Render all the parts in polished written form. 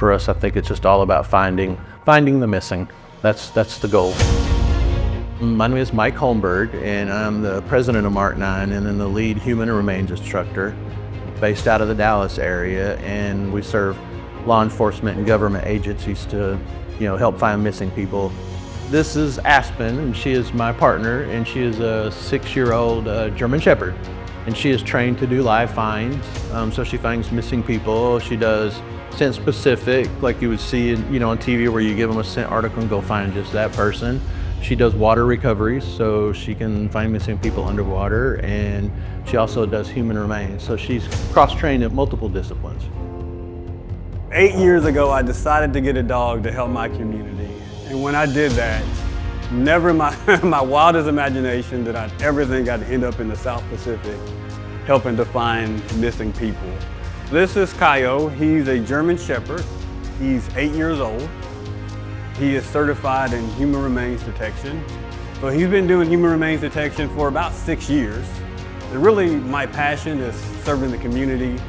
For us, I think it's just all about finding the missing. That's the goal. My name is Mike Holmberg, and I'm the president of Mark9 and then the lead human remains instructor based out of the Dallas area, and we serve law enforcement and government agencies to help find missing people. This is Aspen, and she is my partner, and she is a 6-year-old German Shepherd, and she is trained to do live finds. So she finds missing people. She does scent specific, like you would see on TV, where you give them a scent article and go find just that person. She does water recoveries, so she can find missing people underwater, and she also does human remains. So she's cross-trained in multiple disciplines. 8 years ago, I decided to get a dog to help my community. And when I did that, never in my wildest imagination did I ever think I'd end up in the South Pacific helping to find missing people. This is Kaio. He's a German Shepherd. He's 8 years old. He is certified in human remains detection. So he's been doing human remains detection for about 6 years. And really, my passion is serving the community,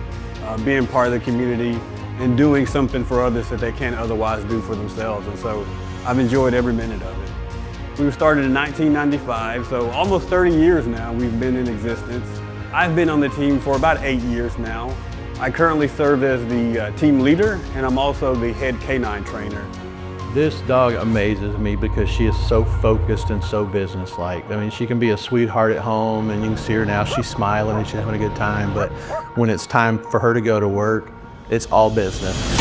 being part of the community, and doing something for others that they can't otherwise do for themselves. And so I've enjoyed every minute of it. We were started in 1995, so almost 30 years now we've been in existence. I've been on the team for about 8 years now. I currently serve as the team leader, and I'm also the head canine trainer. This dog amazes me because she is so focused and so businesslike. I mean, she can be a sweetheart at home, and you can see her now, she's smiling and she's having a good time, but when it's time for her to go to work, it's all business.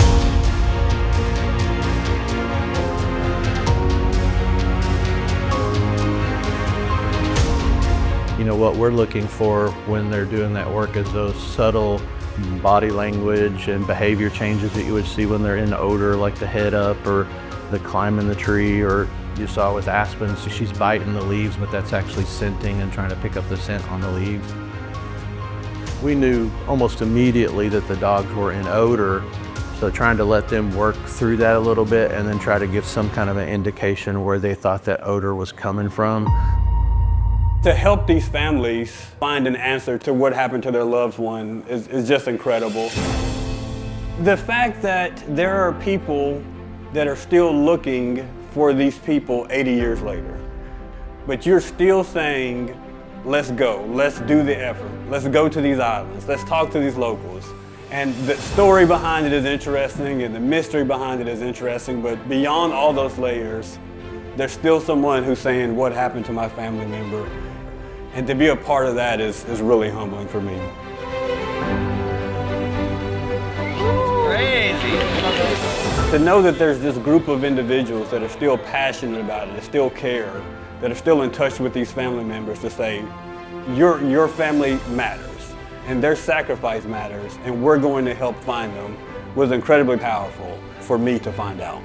What we're looking for when they're doing that work is those subtle body language and behavior changes that you would see when they're in odor, like the head up or the climbing the tree, or you saw with Aspen, so she's biting the leaves, but that's actually scenting and trying to pick up the scent on the leaves. We knew almost immediately that the dogs were in odor, so trying to let them work through that a little bit and then try to give some kind of an indication where they thought that odor was coming from. To help these families find an answer to what happened to their loved one is just incredible. The fact that there are people that are still looking for these people 80 years later, but you're still saying, let's go, let's do the effort, let's go to these islands, let's talk to these locals. And the story behind it is interesting, and the mystery behind it is interesting, but beyond all those layers, there's still someone who's saying, what happened to my family member? And to be a part of that is really humbling for me. Crazy. To know that there's this group of individuals that are still passionate about it, that still care, that are still in touch with these family members to say, your family matters, and their sacrifice matters, and we're going to help find them, was incredibly powerful for me to find out.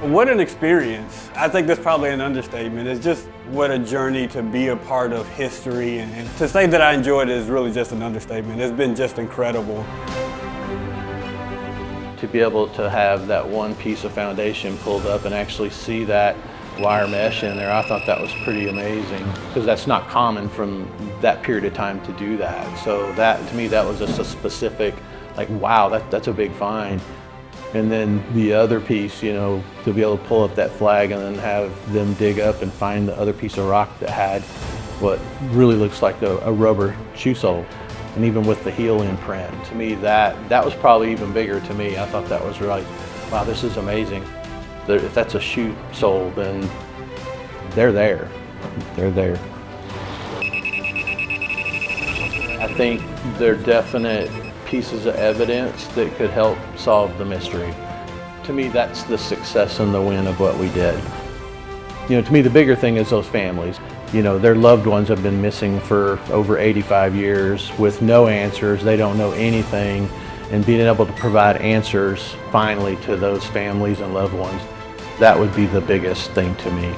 What an experience. I think that's probably an understatement. It's just what a journey to be a part of history, and to say that I enjoyed it is really just an understatement. It's been just incredible. To be able to have that one piece of foundation pulled up and actually see that wire mesh in there, I thought that was pretty amazing, because that's not common from that period of time to do that. So that, to me, that was just a specific, like, wow, that's a big find. And then the other piece, to be able to pull up that flag and then have them dig up and find the other piece of rock that had what really looks like a rubber shoe sole, and even with the heel imprint. To me, that was probably even bigger to me. I thought that was really, wow, this is amazing. If that's a shoe sole, then they're there. They're there. I think they're definite pieces of evidence that could help solve the mystery. To me, that's the success and the win of what we did. To me, the bigger thing is those families. Their loved ones have been missing for over 85 years with no answers. They don't know anything, and being able to provide answers finally to those families and loved ones, that would be the biggest thing to me.